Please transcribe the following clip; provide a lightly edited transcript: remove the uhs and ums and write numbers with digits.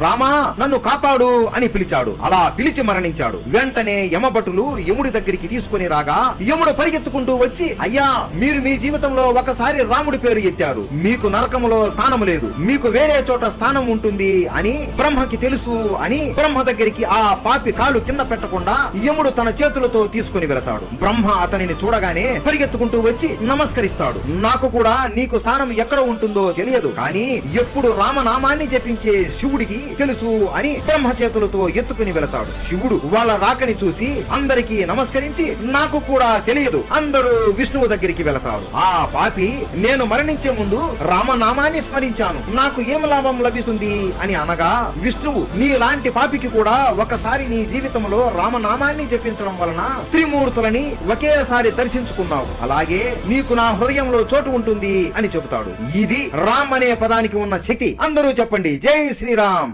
రామా నన్ను కాపాడు అని పిలిచాడు. అలా పిలిచి మరణించాడు. వెంటనే యమభటులు యముడి దగ్గరికి తీసుకుని రాగా యముడు పరిగెత్తుకుంటూ వచ్చి, అయ్యా మీరు మీ జీవితంలో ఒకసారి రాముడి పేరు ఎత్తారు, మీకు నరకములో స్థానం లేదు, మీకు వేరే చోట స్థానం ఉంటుంది అని బ్రహ్మకి తెలుసు అని బ్రహ్మ దగ్గరికి ఆ పాపి కాలు కింద పెట్టకుండా యముడు తన చేతులతో తీసుకుని వెళతాడు. బ్రహ్మ అతనిని చూడగానే పరిగెత్తుకుంటూ వచ్చి నమస్కరిస్తాడు. నాకు కూడా నీకు స్థానం ఎక్కడ ఉంటుందో తెలియదు, కానీ ఎప్పుడు రామనామాన్ని జపించే శివుడికి తెలుసు అని బ్రహ్మ చేతులతో ఎత్తుకుని వెళతాడు. శివుడు వాళ్ళ రాకని చూసి అందరికీ నమస్కరించి నాకు కూడా తెలియదు, అందరూ విష్ణువు దగ్గరికి వెళతారు. ఆ పాపి నేను మరణించే ముందు రామనామాన్ని స్మరించాను, నాకు ఏం లాభం లభిస్తుంది అని అనగా విష్ణువు నీలాంటి పాపికి కూడా ఒకసారి నీ జీవితంలో రామనామాన్ని జపించడం వలన త్రిమూర్తులని ఒకేసారి దర్శించుకున్నావు, అలాగే నీకు నా హృదయంలో చోటు ఉంటుంది అని చెబుతాడు. ఇది రామ్ అనే పదానికి ఉన్న శక్తి. అందరూ చెప్పండి, జై శ్రీరామ్.